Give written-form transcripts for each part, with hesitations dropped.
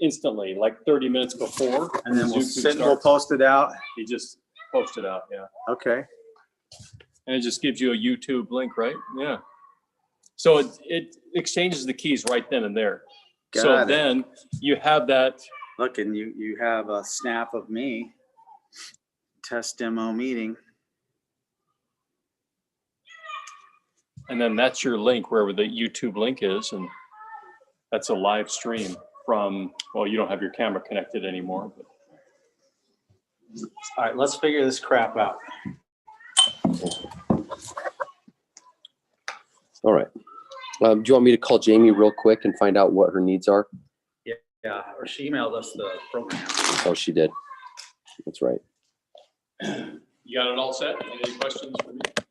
instantly, like 30 minutes before. And then we'll post it out. You just post it out, yeah. Okay. And it just gives you a YouTube link, right? Yeah. So it exchanges the keys right then and there. So then you have that. Look, and you have a snap of me. Test demo meeting. And then that's your link, wherever the YouTube link is. And that's a live stream from, well, you don't have your camera connected anymore. But. All right, let's figure this crap out. All right. Do you want me to call Jamie real quick and find out what her needs are? Yeah, or she emailed us the program. Oh, she did. That's right. You got it all set? Any questions for me? I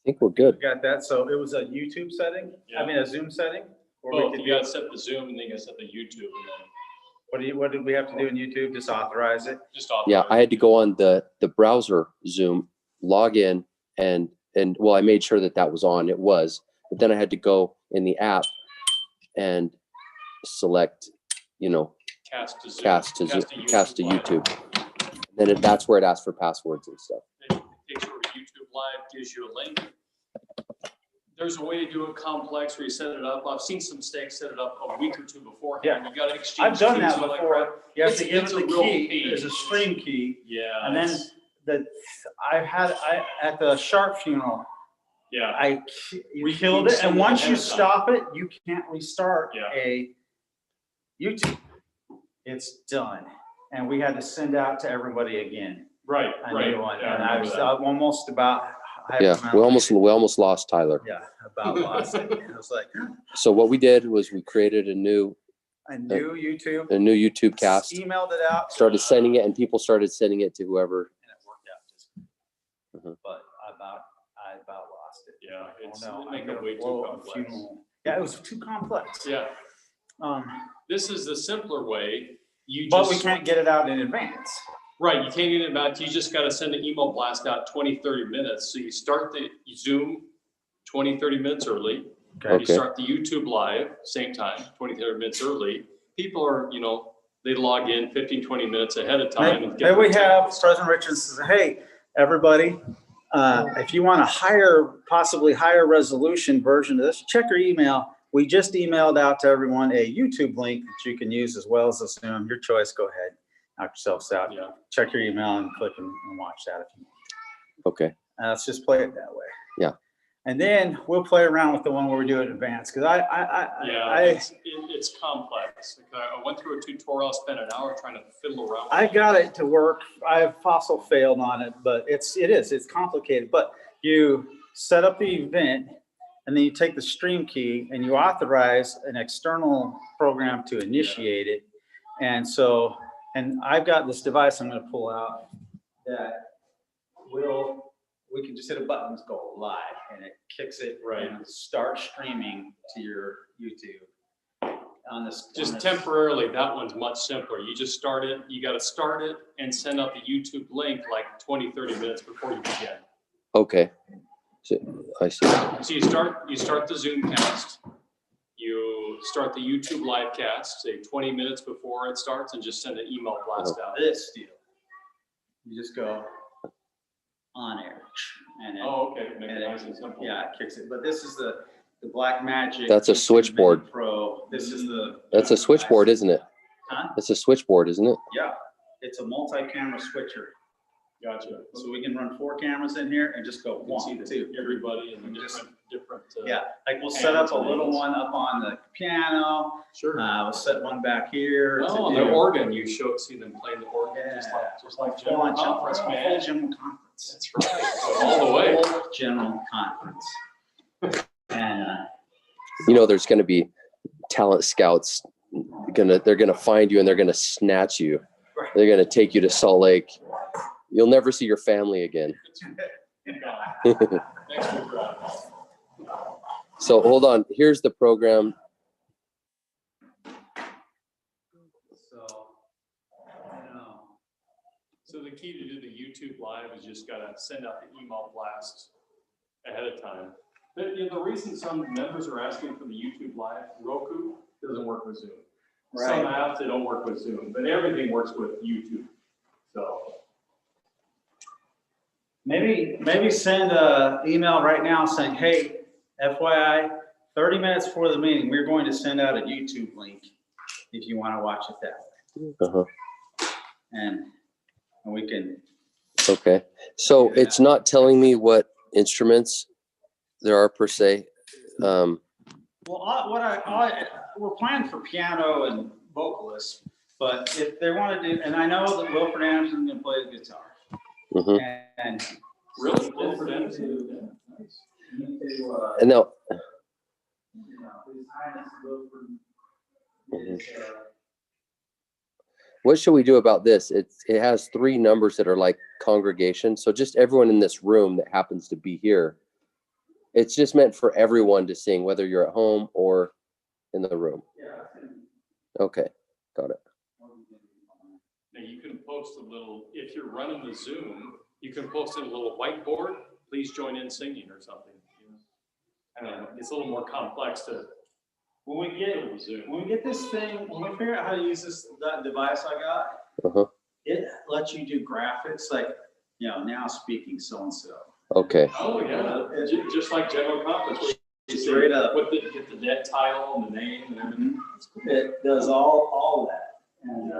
think we're good. Got that. So it was a YouTube setting? Yeah. I mean, a Zoom setting? Well, you got to set the Zoom and then you got to set the YouTube. And then What did we have to do in YouTube? Just authorize it? just authorize. Yeah, I had to go on the browser Zoom, log in, and well, I made sure that was on. It was, but then I had to go in the app and select, Cast to Zoom. Cast to YouTube. And then that's where it asks for passwords and stuff. It takes you over to YouTube Live, gives you a link. There's a way to do it complex where you set it up. I've seen some stakes set it up a week or two beforehand. Yeah. You got to exchange. I've done keys that and all before. crap. You have to give it the real key. pain. There's a stream key. Yeah. And then I at the Sharp funeral, yeah. you killed it. And once you stop it, you can't restart a YouTube. It's done. And we had to send out to everybody again. Right. A Right. new one. Yeah, And I was almost about. Yeah, we almost lost Tyler. Yeah, about lost it. I was like. So what we did was we created a new YouTube cast. Emailed it out. Started sending it, and people started sending it to whoever. And it worked out just. But I about lost it. Yeah, it's I'm make it way too complex. Yeah, it was too complex. Yeah. This is the simpler way. But we can't get it out in advance. Right, you can't get it back. You just got to send an email blast out 20, 30 minutes. So you start the Zoom 20, 30 minutes early. Okay. You start the YouTube Live, same time, 20, 30 minutes early. People are, they log in 15, 20 minutes ahead of time. There we have President Richards says, hey, everybody, if you want a possibly higher resolution version of this, check your email. We just emailed out to everyone a YouTube link that you can use as well as a Zoom. Your choice, go ahead. Knock yourselves out. Yeah. Check your email and click and watch that if you want. Okay. Let's just play it that way. Yeah. And then we'll play around with the one where we do it in advance because it's complex. I went through a tutorial, spent an hour trying to fiddle around. I got it to work. I fossil failed on it, but it's complicated. But you set up the event, and then you take the stream key and you authorize an external program to initiate it. And so, and I've got this device I'm going to pull out that we can just hit a button and go live, and it kicks it and start streaming to your YouTube. Temporarily, that one's much simpler. You just start it. You got to start it and send out the YouTube link like 20, 30 minutes before you begin. Okay. So, I see. So you start the Zoom cast. You start the YouTube live cast, say 20 minutes before it starts, and just send an email blast out. This deal. You just go on air. And okay. Make it nice and simple. Yeah, it kicks it. But this is the Black Magic. That's a switchboard. Pro. This is the. That's a switchboard, isn't it? Huh? It's a switchboard, isn't it? Yeah. It's a multi-camera switcher. Gotcha. So we can run 4 cameras in here and just go 1, 2. Everybody and different. Yeah, like we'll set up a little one up on the piano. Sure. We'll set one back here. Oh, the organ. You see them playing the organ, just like general conference, man. General conference. That's right. All the way. General conference. And there's going to be talent scouts. They're gonna find you and they're gonna snatch you. They're gonna take you to Salt Lake. You'll never see your family again. So hold on. Here's the program. So the key to do the YouTube live is just gotta send out the email blast ahead of time. The reason some members are asking for the YouTube live, Roku doesn't work with Zoom. Some Right. apps, they don't work with Zoom, but everything works with YouTube. So, Maybe send a email right now saying, hey, FYI, 30 minutes before the meeting, we're going to send out a YouTube link if you want to watch it that way. Uh-huh. And we can, Okay. So it's not telling me what instruments there are per se. well, we're planning for piano and vocalists, but if they want to do, and I know that Wilfred Anderson's going to play the guitar. Mhm. And really? And now, what should we do about this? It has 3 numbers that are like congregation. So just everyone in this room that happens to be here. It's just meant for everyone to sing, whether you're at home or in the room. Okay, got it. Now you can post a little, if you're running the Zoom, you can post in a little whiteboard, please join in singing or something. I don't know, it's a little more complex to. when we get this thing, when we figure out how to use that device I got, Uh-huh. it lets you do graphics like, now speaking so-and-so. Okay. Oh, yeah, just like general conference. Where you Straight up. Get the debt title and the name and everything. It does all that. And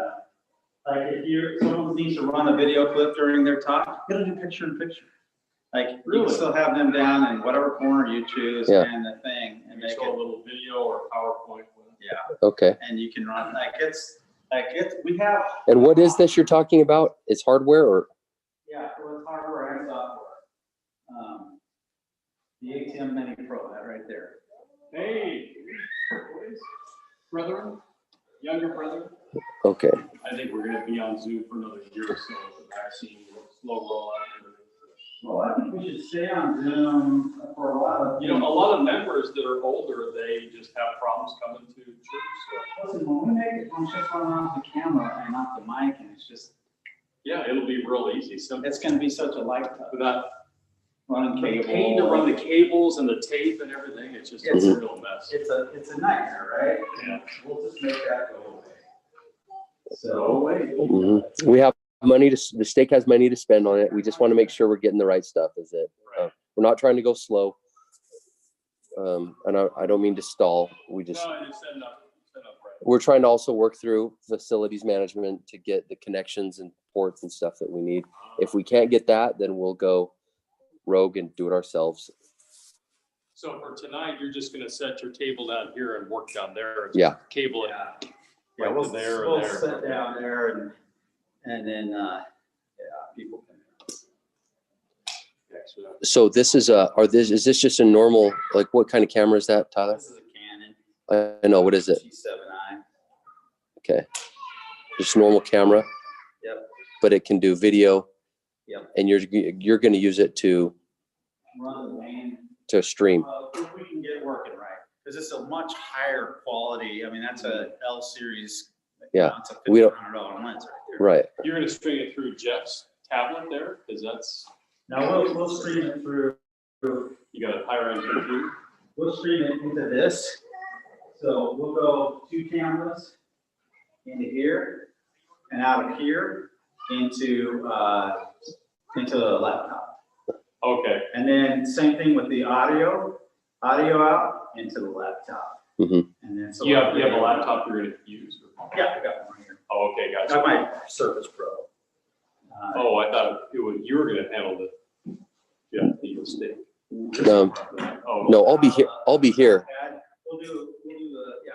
like if someone needs to run a video clip during their talk, it'll do picture in picture. Like you Really? can still have them down in whatever corner you choose Yeah. and the thing and Make make a it, little video or PowerPoint. Okay. and you can run we have. And what is this you're talking about? It's hardware or? Yeah, with hardware and software. The ATM Mini Pro, that right there. Hey, brethren, younger brother. Okay. I think we're gonna be on Zoom for another year or so. The vaccine will slow roll out. Well, I think we should stay on Zoom for a while. A lot of members that are older, they just have problems coming to church. Listen, when we make it, I'm just running off the camera and off the mic, and it's just, Yeah, it'll be real easy, simple. it's gonna be such a light touch. Without Running cable. paying to run the cables and the tape and everything, it's just a real mess. It's a nightmare, right? Yeah. We'll just make that go away. So, wait. Mhm. We have money the stake has money to spend on it. We just want to make sure we're getting the right stuff. Is it? We're not trying to go slow. And I don't mean to stall. We just, No, I just set up right. we're trying to also work through facilities management to get the connections and ports and stuff that we need. If we can't get that, then we'll go rogue and do it ourselves. So for tonight, you're just gonna set your table down here and work down there. And Yeah. Cable it. Yeah, Right we'll to there or we'll there. sit down there and then, people can. So this is is this just a normal, like what kind of camera is that, Tyler? This is a Canon. I know, what is it? G7i. Okay. Just normal camera, Yep, but it can do video. Yep. And you're going to use it to run the main. stream. If we can get it working right, because it's a much higher quality. I mean, that's a L series. Yeah. It's a We don't- $1,500 lens right there. Right. You're gonna string it through Jeff's tablet there, because that's, Now we'll stream it through. you got a higher end computer. We'll stream it into this. So we'll go 2 cameras into here and out of here into the laptop. Okay, And then same thing with the audio out into the laptop. Mhm. And then so you have a laptop you're gonna use? Yeah, I got one here. Oh, okay, I gotcha. got my Surface Pro. Oh, I thought you were gonna handle the stick. Oh, No, I'll be here. I'll be here. We'll do the.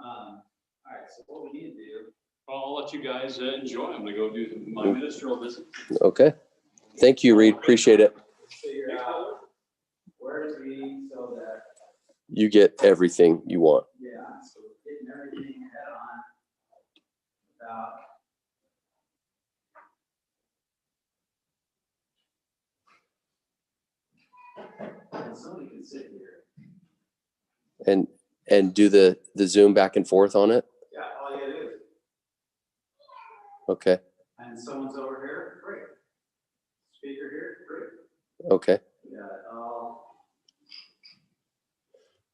All right, so what we need to do. I'll let you guys enjoy. I'm gonna go do my ministerial visit. Okay. Thank you, Reed. Appreciate it. Figure out where to be so that, You get everything you want. so getting everything head on without. And somebody can sit here. And do the zoom back and forth on it. Yeah, all you gotta do. Okay. And someone's over here, great. Speaker here, great. Okay. We got it all.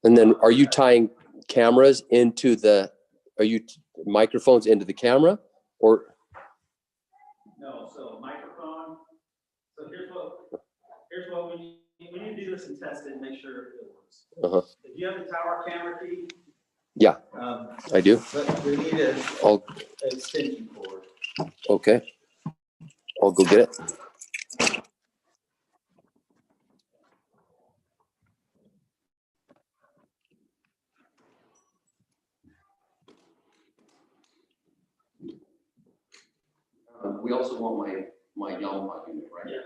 And then are you tying cameras into the are you microphones into the camera or? No, so microphone, so here's what we need to do this and test it and make sure it works. Uh-huh. If you have the tower camera key. Yeah, I do. But we need an extension cord. Okay. I'll go get it. We also want my Yamaha unit, right? Yeah.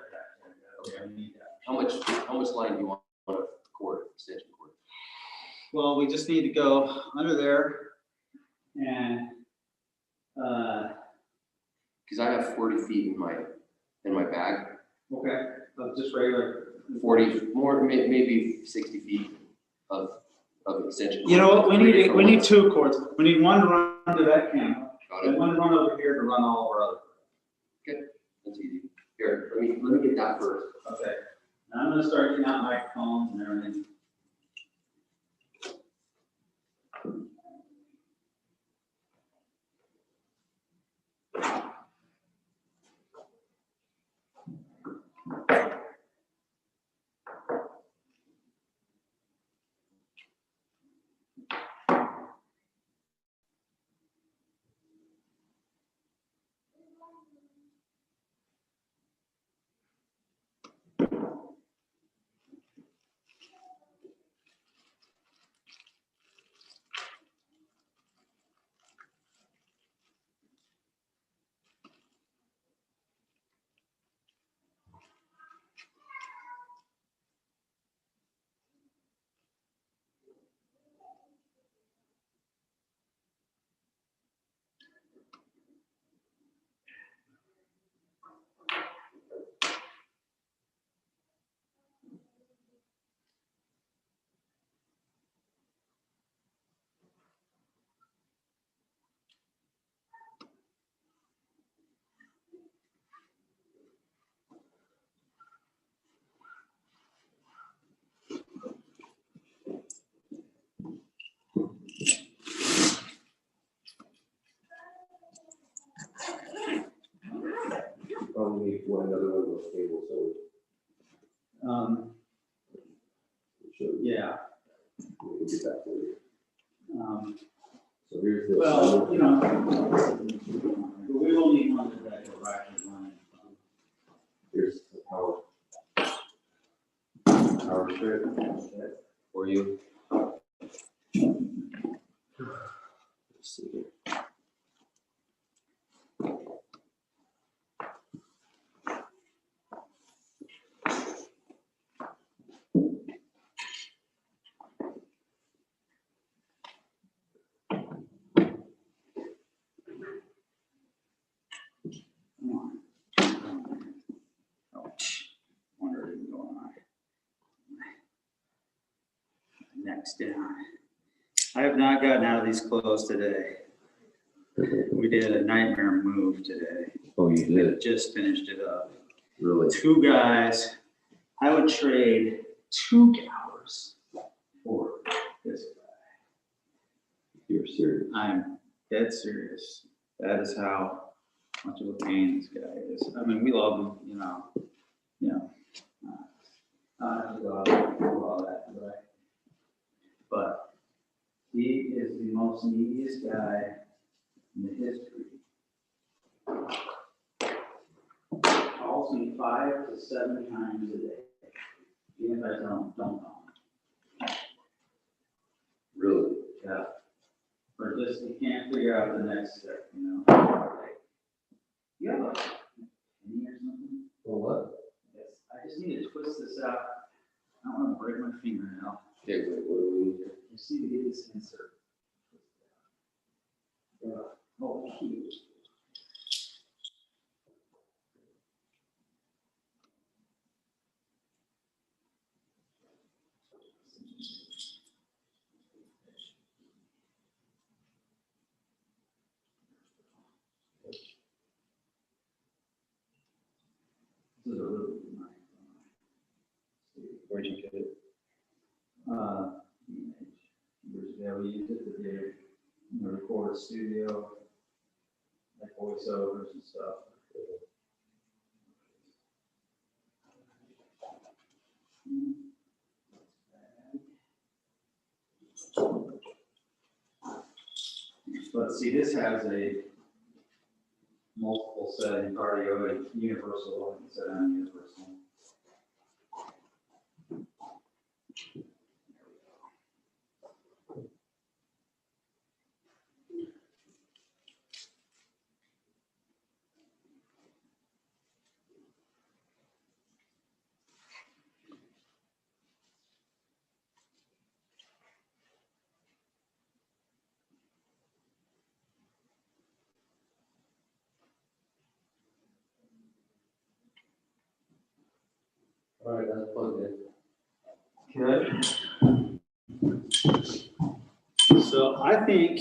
Okay, we need that. How much line do you want on a cord, extension cord? Well, we just need to go under there and, Because I have 40 feet in my bag. okay, just regular. 40 more, maybe 60 feet of extension. You know what, we cord. need two cords. We need one to run to that camera Got and it. one to run over here to run all of our other. Okay, that's easy. Here, let me get that first. Okay, and I'm gonna start getting out microphones and everything. Probably need another one of those cables, so Yeah. we can get that for you. So here's the. Well, you know, we will need one that will actually run it. Here's the power strip for you. Let's see here. Wonder what is going on. Next down. I have not gotten out of these clothes today. We did a nightmare move today. Oh, you did? Just finished it up. Really? Two guys. I would trade 2 hours for this guy. You're serious? I'm dead serious. That is how much of a pain this guy is. I mean, we love him, you know. I have to go out and do all that, right? But he is the most neediest guy in the history. Calls me 5 to 7 times a day. Even if I don't call him. Really? Yeah. Or just, you can't figure out the next step, you know? You have a penny or something? Well, what? Yes, I just need to twist this out. I don't want to break my fingernail. Okay, wait, what do we need here? Just need to get this insert. Oh, huge. This is a really good knife. Where'd you get it? Years ago, we used it to do in the record studio, like voiceovers and stuff. Let's see, this has a multiple setting cardio, universal, and set on universal. All right, that's plugged in. Good. So I think,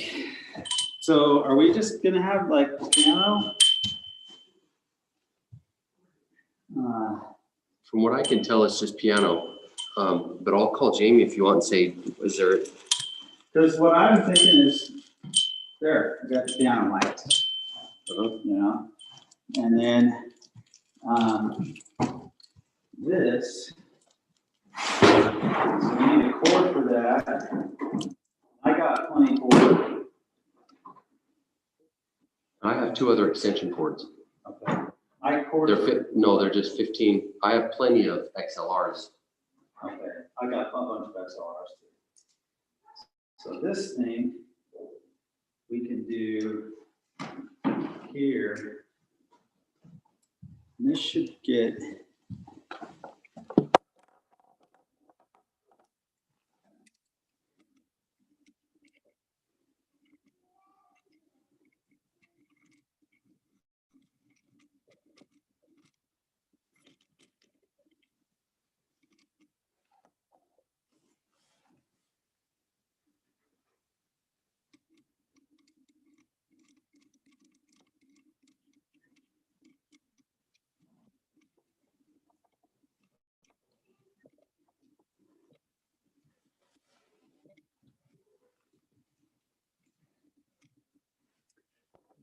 so are we just gonna have like piano? From what I can tell, it's just piano. But I'll call Jamie if you want and say, is there? Because what I'm thinking is, there, we got the piano mic, you know, and then this. So we need a cord for that. I got plenty cord. I have 2 other extension cords. Okay. I cord. No, they're just 15. I have plenty of XLRs. Okay, I got a bunch of XLRs too. So this thing, we can do here. And this should get.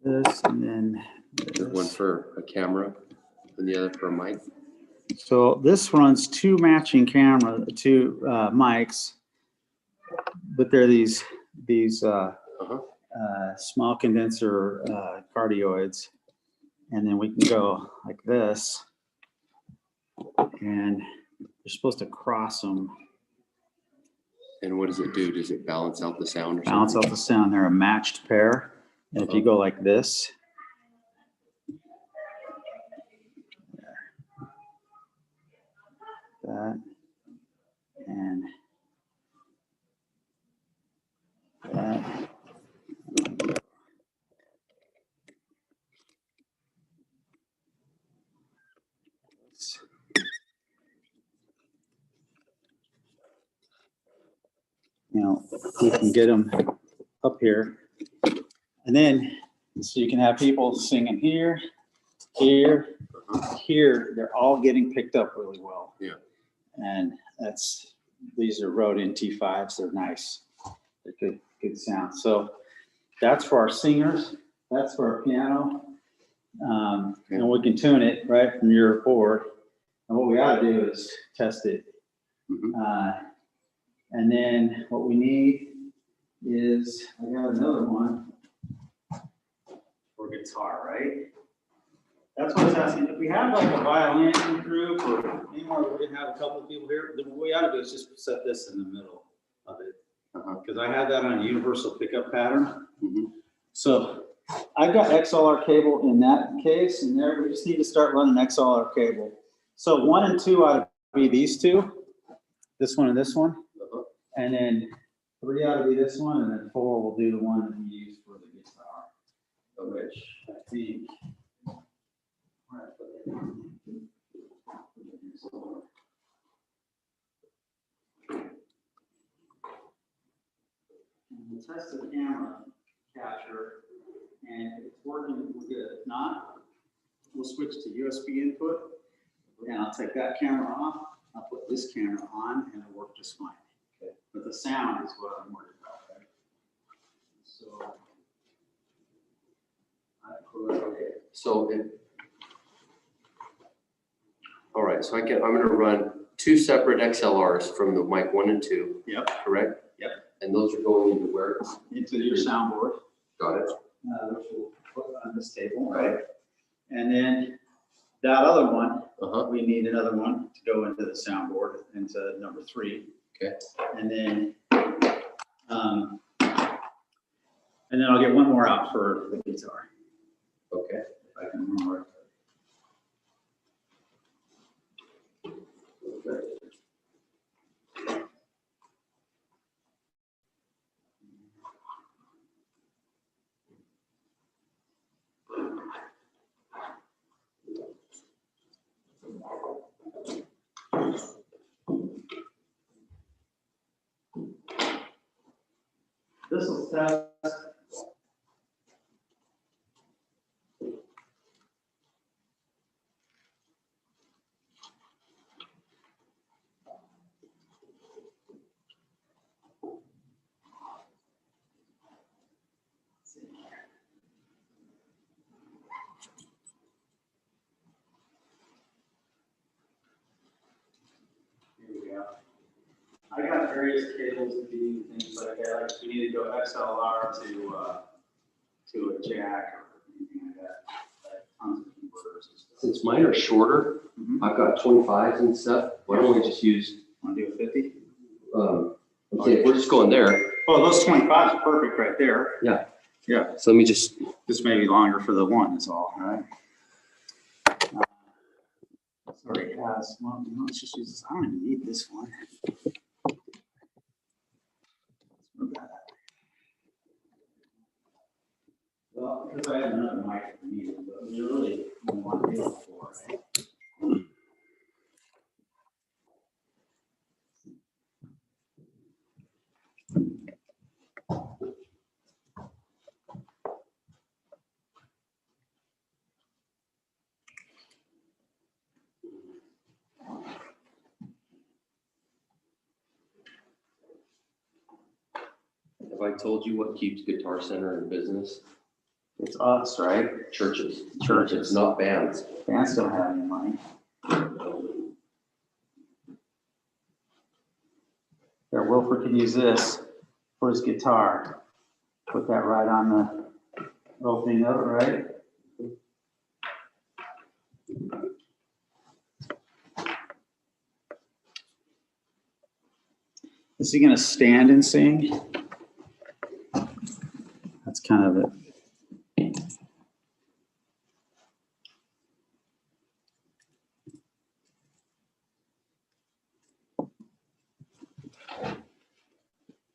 This and then There's one for a camera and the other for a mic. so this runs 2 matching camera, 2 mics, but they're these small condenser cardioids, and then we can go like this, and you're supposed to cross them. And what does it do? Does it balance out the sound or Balance something? out the sound. They're a matched pair. And if you go like this, that, and that. You know, we can get them up here. And then, so you can have people singing here, here, here. They're all getting picked up really well. Yeah. And these are Rode NT5s. They're nice. They're good sound. So that's for our singers. That's for our piano. And we can tune it right from your board. And what we ought to do is test it. And then what we need is, I got another one for guitar, right? That's what I was asking. If we have like a violin group or anymore, we're gonna have a couple of people here, then what we ought to do is just set this in the middle of it. Because I have that on a universal pickup pattern. So I've got XLR cable in that case, and there we just need to start running XLR cable. So 1 and 2 ought to be these 2, this one and this one. And then 3 ought to be this one, and then 4 will do the one that we use for the guitar, which I think. And we'll test the camera capture, and if it's working, we're good. If not, we'll switch to USB input, and I'll take that camera off. I'll put this camera on, and it'll work just fine. Okay. But the sound is what I'm worried about. Right? So. Okay, so all right, so I'm gonna run 2 separate XLRs from the mic 1 and 2. Yep. Correct? Yep. And those are going into where? Into your soundboard, Got it. which we'll put on this table, right? And then that other one, we need another one to go into the soundboard, into number 3. Okay. And then I'll get one more out for the guitar, Okay. if I can remember. Okay. This will test. Here we go. I got various cables to do things like that. Like if we need to go XLR to a jack or anything like that. Like tons of converters and stuff. Since mine are shorter, Mhm. I've got 25s and stuff. Why don't we just use, Want to do a 50? okay, we're just going there. Well, those 25s are perfect right there. Yeah. Yeah. So let me just, This may be longer for the one, that's all, right? Sorry, guys. Well, let's just use this. I don't even need this one. Let's move that out. Well, because I have another mic for me, but we really don't want to do it for, right? have I told you what keeps Guitar Center in business? It's us, right? Churches. Churches. It's not bands. Bands don't have any money. Yeah, Wilford can use this for his guitar. Put that right on the opening of it, right? Is he gonna stand and sing? That's kind of it.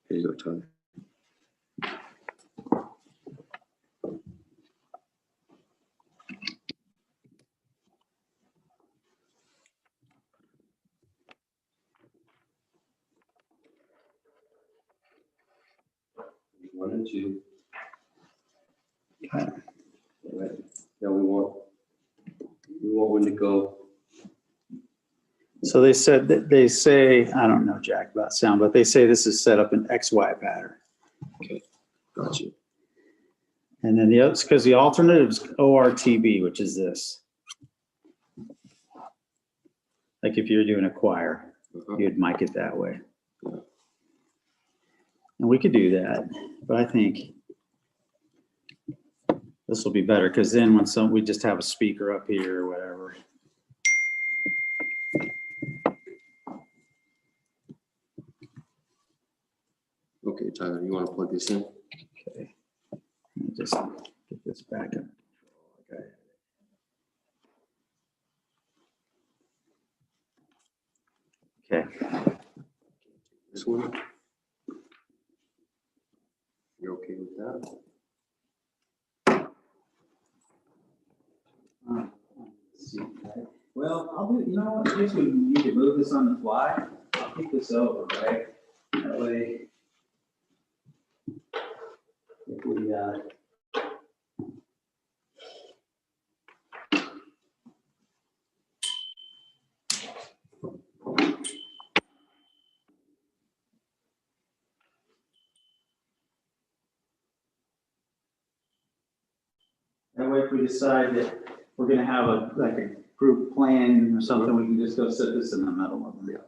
Here you go, Tyler. One and 2. Okay. All right. Now we want one to go. So they said that they say, I don't know jack about sound, but they say this is set up in XY pattern. Got you. And then the other, because the alternative is ORTB, which is this. Like if you're doing a choir, you'd mic it that way. Yeah. And we could do that, but I think this will be better because then when we just have a speaker up here or whatever. Okay, Tyler, you want to plug this in? Okay. Let me just get this back up. Okay. Okay. This one? You're okay with that? Let's see. Well, I'll do, you know what, in case we need to move this on the fly, I'll keep this over, right? That way, if we, that way if we decide that we're gonna have like a group plan or something, we can just go set this in the middle of them. Yeah.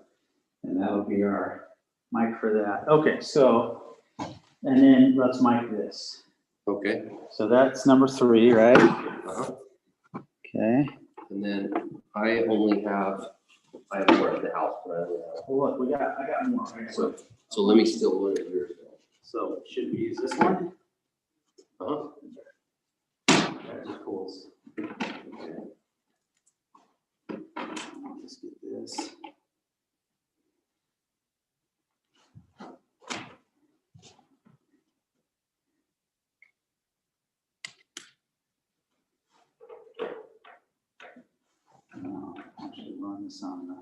And that'll be our mic for that. Okay, so, and then let's mic this. Okay. So that's number 3, right? Uh-huh. Okay. And then I have more at the house, but I only have. Well, look, I got more. So let me steal one of yours. So should we use this one? Uh-huh. That just pulls. I'll just get this. I should run this on the.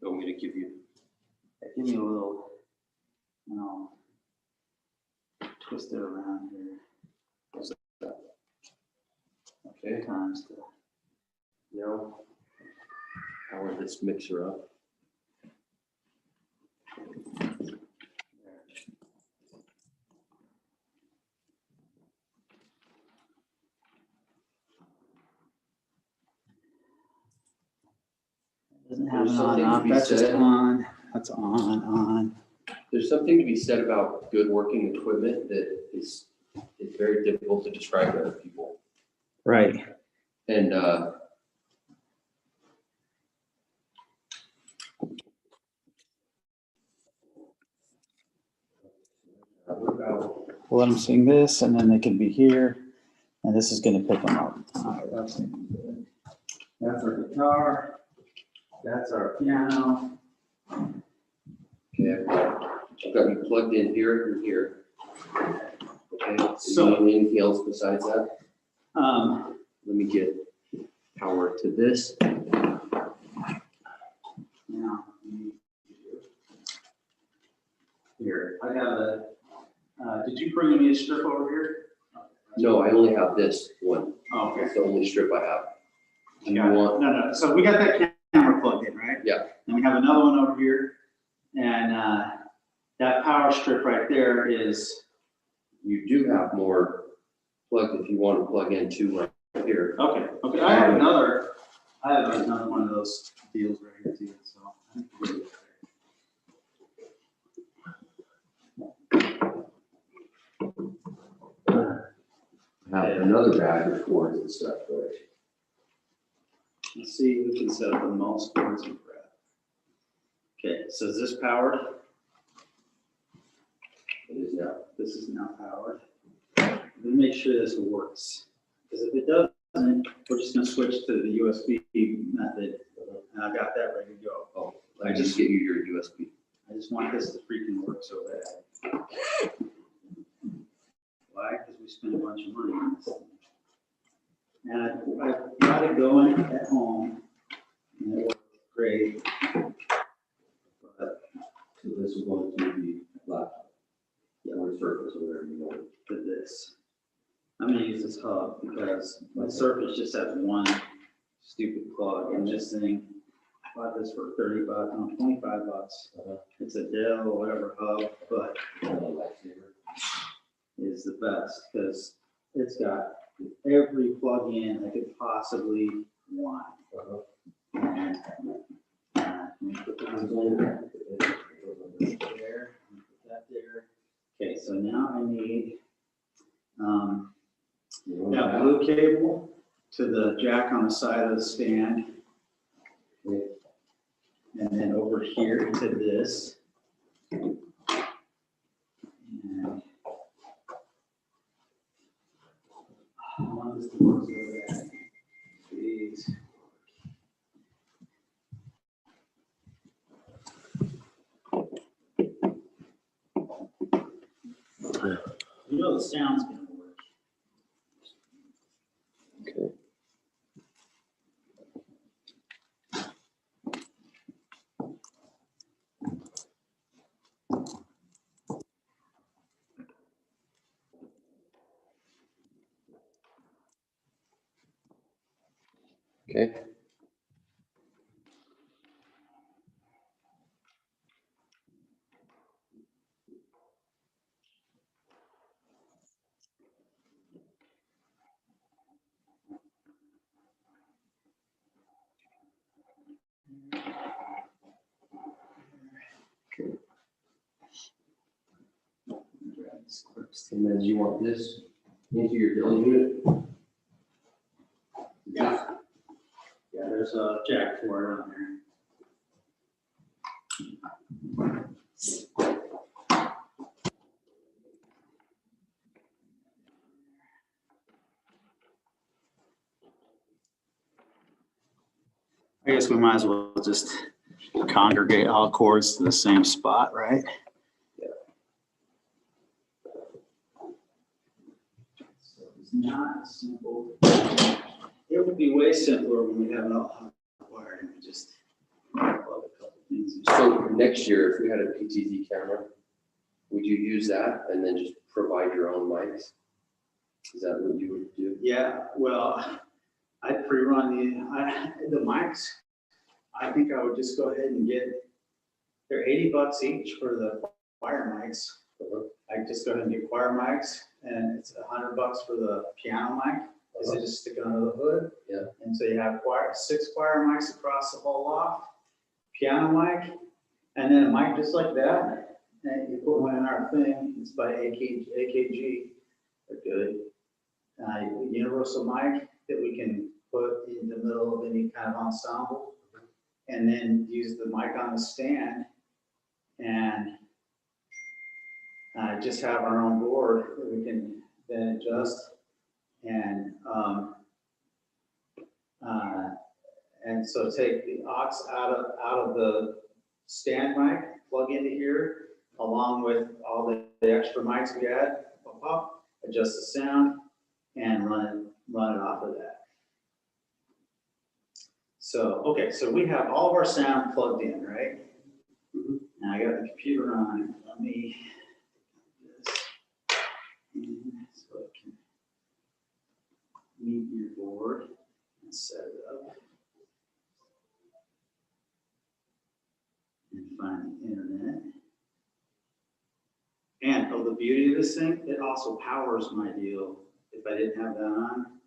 You want me to give you? Give me a little, twist it around here. Okay. Times the. Now, power this mixer up. Doesn't have There's an on something to off, be that's just said. on, that's on. There's something to be said about good working equipment that is very difficult to describe to other people. Right. And We'll let them sing this and then they can be here. And this is gonna pick them up. All right, that's gonna be good. That's our guitar. That's our piano. okay, I've got you plugged in here and here. Okay. So- Anything else besides that? Um, Let me get power to this. now, here, I have a, did you bring me a strip over here? No, I only have this one. Oh, okay. It's the only strip I have. And you Got it. want, No, so we got that camera plugged in, right? Yeah. And we have another one over here. And, that power strip right there is, you do have more plug if you want to plug in two right here. okay, I have another one of those deals right here too, so. I think we're good I have another bag of cords and stuff, but there. Let's see, we can set up the most cords and grab. Okay, so is this powered? it is now. This is now powered. Let me make sure this works, because if it doesn't, we're just gonna switch to the USB method. And I got that ready to go. Oh, I just get you your USB. I just want this to freaking work so bad. Why? Because we spent a bunch of money on this thing. And I've got it going at home, and it works great. But So this is going to be laptop. Yeah, or Surface or whatever you want. to this, I'm gonna use this hub because my Surface just has one stupid plug, and this thing, I bought this for $30, no, $25. It's a Dell or whatever hub, but Lightsaber. is the best because it's got every plug-in I could possibly want. And let me put that there, put that there. Okay, so now I need that blue cable to the jack on the side of the stand. And then over here to this. And I want this to work so that, please. You know the sound's gonna work. Okay. Okay. And then you want this into your billing unit? Yeah. Yeah, there's a jack for it on there. I guess we might as well just congregate all cords to the same spot, right? Yeah. So it's not simple. It would be way simpler when we have it all hardwired and we just plug a couple things. So next year, if we had a PTZ camera, would you use that and then just provide your own mics? Is that what you would do? Yeah, well, I'd pre-run the mics. I think I would just go ahead and they're $80 each for the choir mics. I just go ahead and get choir mics, and it's $100 for the piano mic. Is it just stick it under the hood? Yeah. And so you have 6 choir mics across the whole loft, piano mic, and then a mic just like that. And you put one in our thing. It's by AKG. They're good. Universal mic that we can put in the middle of any kind of ensemble, and then use the mic on the stand, and just have our own board that we can then adjust, and so take the aux out of the stand mic, plug into here, along with all the extra mics we had, adjust the sound, and run it off of that. So, okay, so we have all of our sound plugged in, right? Mhm. Now I got the computer on. Let me do this. So I can meet your board and set it up. And find the internet. And oh, the beauty of this thing, it also powers my deal. If I didn't have that on,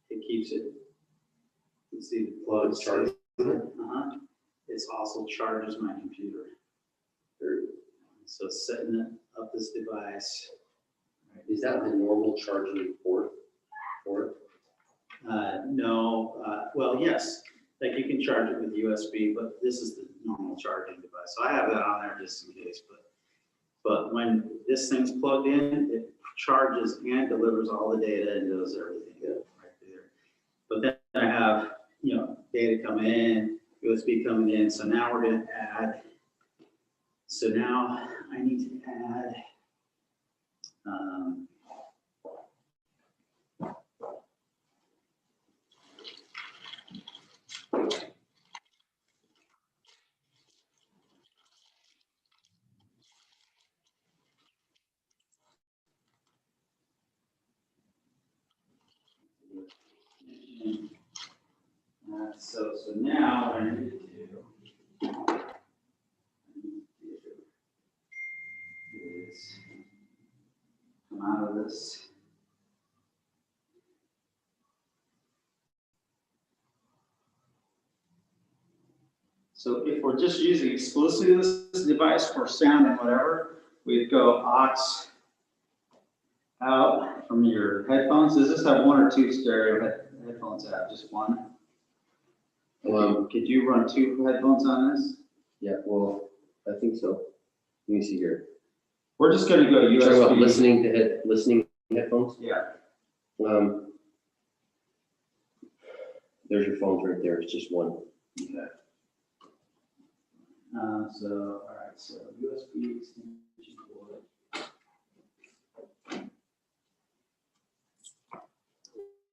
it keeps it. You see the plug charge. It also charges my computer. So setting up this device. Is that the normal charging port for it? No, well, yes, like you can charge it with USB, but this is the normal charging device. So I have that on there just in case, but when this thing's plugged in, it charges and delivers all the data and does everything right there. But then I have, data coming in, USB coming in. So now we're going to add, so now I need to add, so now what I need to do is come out of this. So if we're just using exclusively this device for sound and whatever, we'd go aux out from your headphones. Does this have one or two stereo headphones out? Just one? Could you run 2 headphones on this? Yeah, well, I think so. Let me see here. We're just going to go You're talking about USB. listening headphones? Yeah. There's your phones right there. It's just one. Okay. So, all right, so USB extension cord.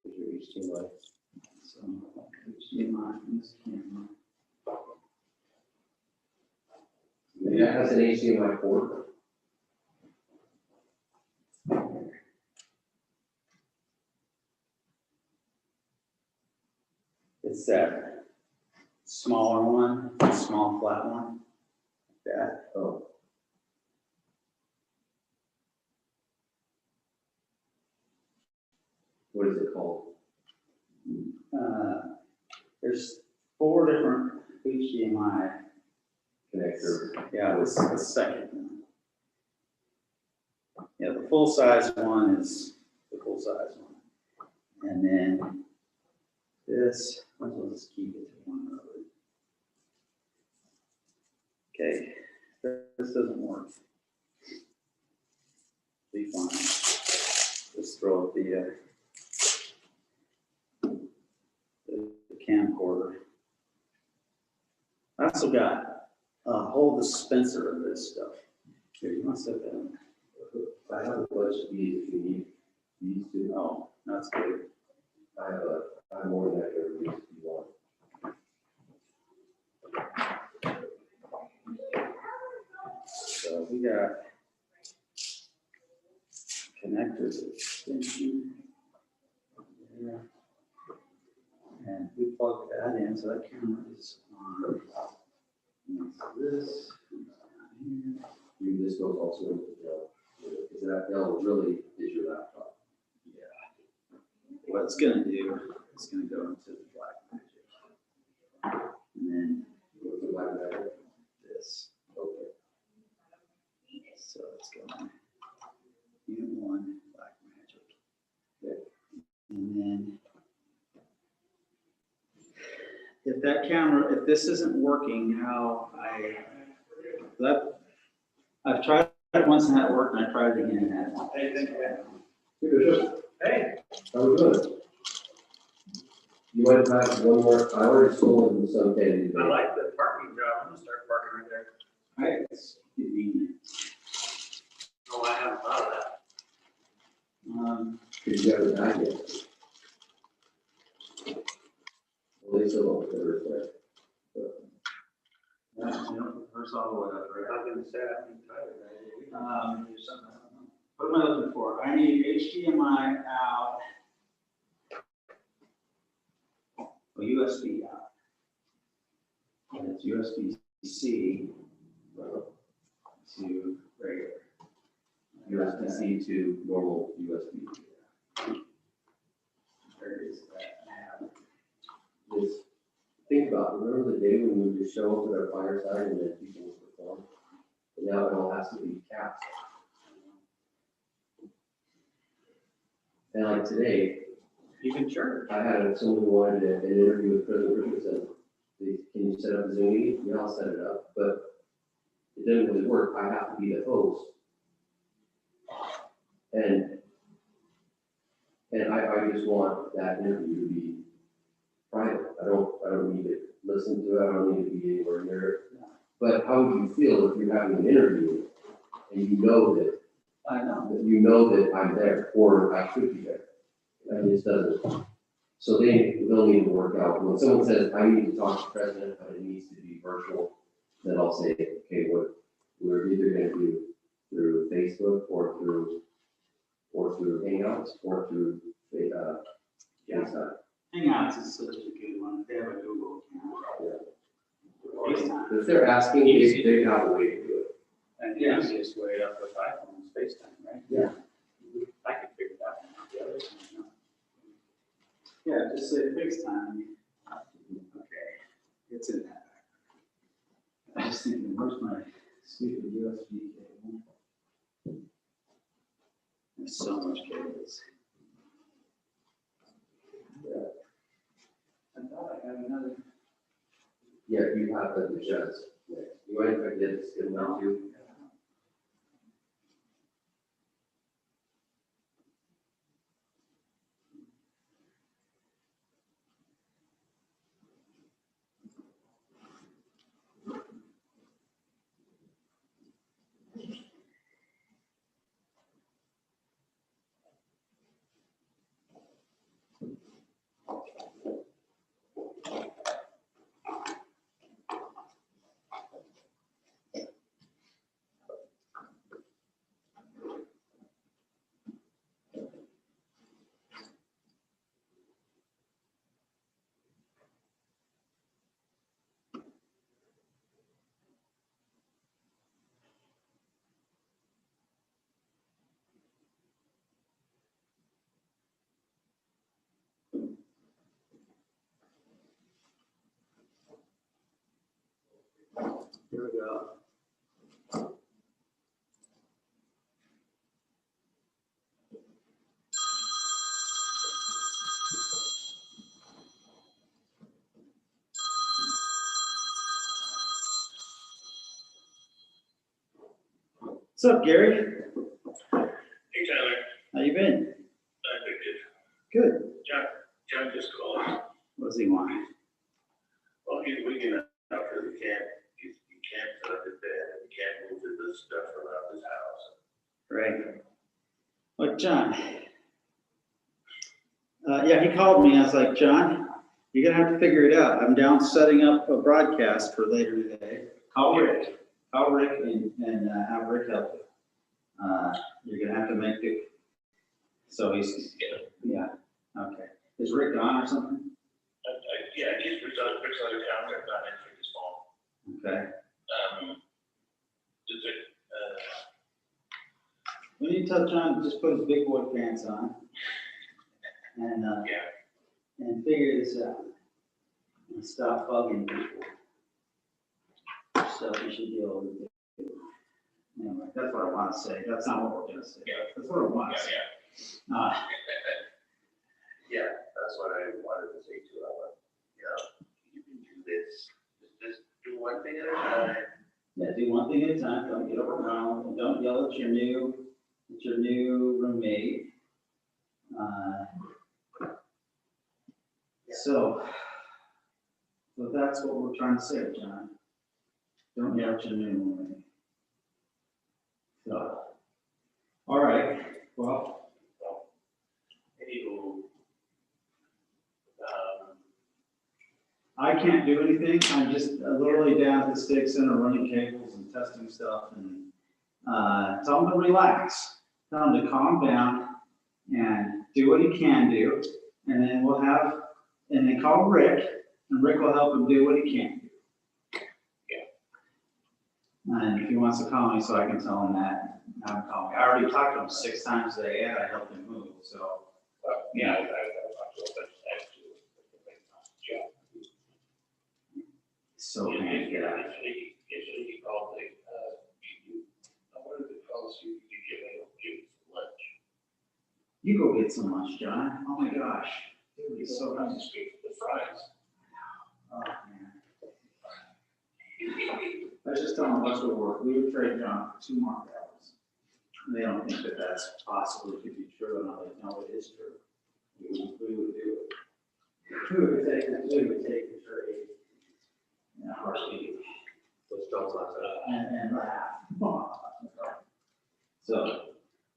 There's your HDMI. So, HDMI from this camera. Yeah, it has an HDMI port. It's that. Smaller one, small flat one. That. Oh. What is it called? There's 4 different HDMI. Connector. Yeah, this is the second one. Yeah, the full-size one is the full-size one. And then this, we'll just keep it to one of it. Okay, this doesn't work. Be fine. Just throw up the camcorder. I also got a whole dispenser of this stuff. Here, you want to set that in? I have a bunch of these if you need these two. Oh, that's good. I have more than that here if you want. So we got connectors extension. Yeah. And we plug that in, so that camera is on. And so this comes down here. This goes also into Dell. Because that Dell really is your laptop. Yeah. What it's gonna do, it's gonna go into the Black Magic. And then Go to Black Magic. this. Okay. So it's going unit 1 Black Magic. Okay. And then if that camera, if this isn't working, I've tried it once and that worked, and I tried it again and that. Hey. How we doing? You might have one more. I already sold some candy. I like the parking job. I'm gonna start parking right there. Right, it's convenient. Oh, I haven't thought of that. Because you haven't died yet. Well, they still don't there. First off, whatever. I was gonna say, I'm tired. What am I looking for? I need HDMI out. Or USB out. And it's USB-C to regular. USB-C to normal USB. There is that. Just think about it. Remember the day when we would just show up at our fireside and then people would perform? And now it all has to be capped. And like today, Even church. I had someone who wanted an interview with President Richardson. Can you set up a Zoom meeting? Yeah, I'll set it up, but it doesn't really work. I have to be the host. And I just want that interview to be private. I don't need to listen to it. I don't need to be anywhere near it. But how would you feel if you're having an interview and you know that I'm there, or I should be there? And it just doesn't. So they'll need to work out. When someone says, I need to talk to the president, but it needs to be virtual, then I'll say, okay, what we're either gonna do through Facebook or through Hangouts or through FaceTime. Hangouts is such a good one. If they have a Google account. FaceTime. If they're asking, they have a way to do it. And the easiest way up with iPhone is FaceTime, right? Yeah. I can figure that one out. The others, no. Yeah, just say FaceTime. Okay, it's in that. I was thinking, where's my stupid USB cable? There's so much cables. Yeah. I thought I had another. Yeah, you have the chance. You might forget this good enough too. Here we go. What's up, Gary? Hey, Tyler. How you been? Good. John just called. What does he want? Well, he's looking out for the camp. He can't set up his bed. He can't move his stuff around his house. Right. Look, John. Yeah, he called me. I was like, John, you're gonna have to figure it out. I'm down setting up a broadcast for later today. Call Rick. Call Rick and have Rick help you. You're gonna have to make it. So he's, yeah, okay. Is Rick gone or something? Yeah, Rick's out of town. I've not answered his phone. Okay. Does it, We need to tell John to just put his big boy pants on and figure this out. And stop bugging people. Stuff you should be able to do. Anyway, that's what I want to say. That's not what we're gonna say. Yeah. That's what I want to say. Yeah, that's what I wanted to say too. I want, you can do this. Just do one thing at a time. Yeah, do one thing at a time. Don't get overwhelmed. And don't yell at your new roommate. So that's what we're trying to say, John. Don't yell at your new roommate. So, all right. Well, Anywho, I can't do anything. I'm just literally down at the stick center running cables and testing stuff and tell him to relax. Tell him to calm down and do what he can do. And then call Rick and Rick will help him do what he can do. And if he wants to call me so I can tell him that, have him call me. I already talked to him 6 times today and I helped him move, so. yeah, So can't get out. Yesterday he called me, I wanted to call you to give some lunch. You go get some lunch, John. Oh my gosh. Dude, he's so I'm nice. straight to the fries. Oh, man. I was just telling Wes would work. We would trade John for 2 more hours. They don't think that that's possible. It could be true. And I'm like, no, it is true. We would do it. We would take the trade. In a heartbeat. Those dogs like that. And laugh. So,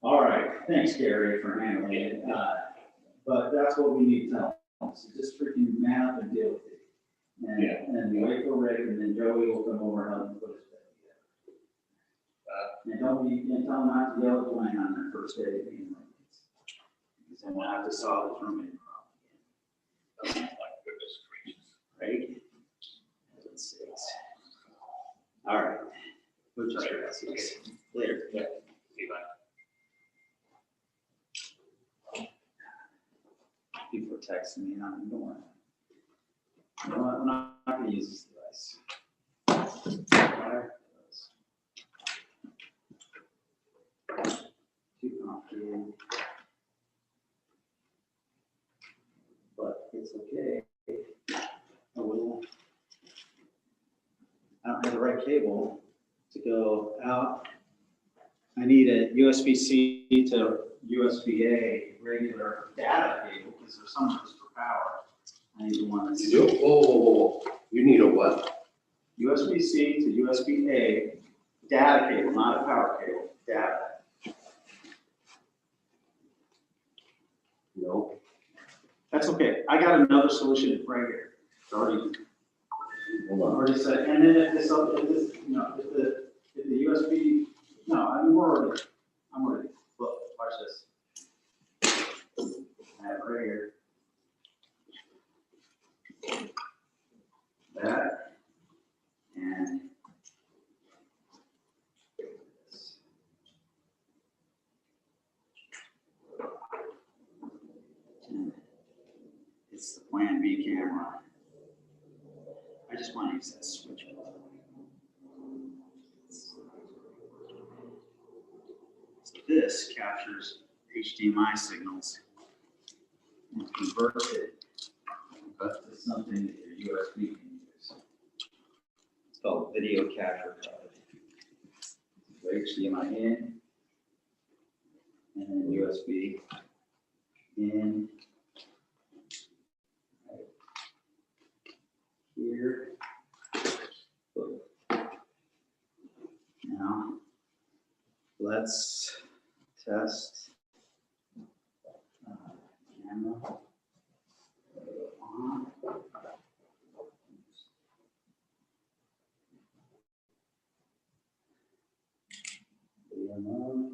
all right. Thanks, Gary, for handling it. But that's what we need to tell them. So just freaking man up and deal with it. And wait for Rick, and then Joey will come over and help him put his bed together. And tell him not to yell at Dwayne on their first day of being like this. Because then we'll have to solve his roommate problem again. My goodness gracious. Right? Let's see. All right. We'll just later. See you, bye. People are texting me and I'm ignoring them. You know what? I'm not going to use this device. Too complicated. But it's okay. I don't have the right cable to go out. I need a USB-C to USB-A regular data cable because there's some just for power. I need the one that's You do? Whoa. You need a what? USB-C to USB-A data cable, not a power cable, data. No. That's okay. I got another solution right here. It's already Hold on. already said, and then if the USB, no, I'm ready. Look, watch this. I have it right here. That, and this. And it's the Plan B camera. I just want to use that switch. So this captures HDMI signals and converts it to something that your USB can use. It's called video capture card. HDMI in, and then USB in. Right here. Now, let's test camera on. Video mode.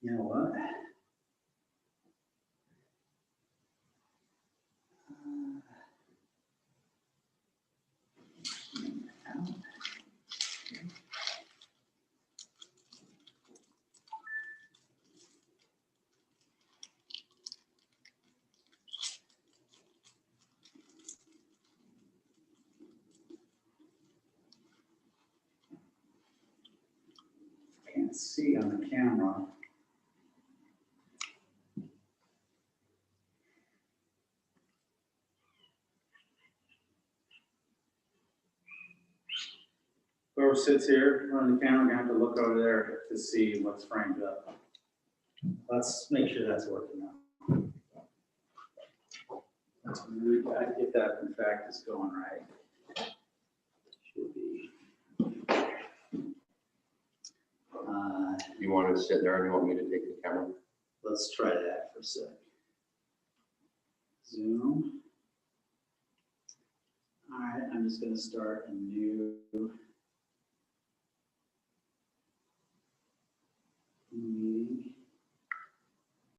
You know what? Can't see on the camera. Whoever sits here on the camera, gonna have to look over there to see what's framed up. Let's make sure that's working now. Let's get that, in fact, is going right. Should be. You want to sit there and you want me to take the camera? Let's try that for a sec. Zoom. All right, I'm just gonna start a new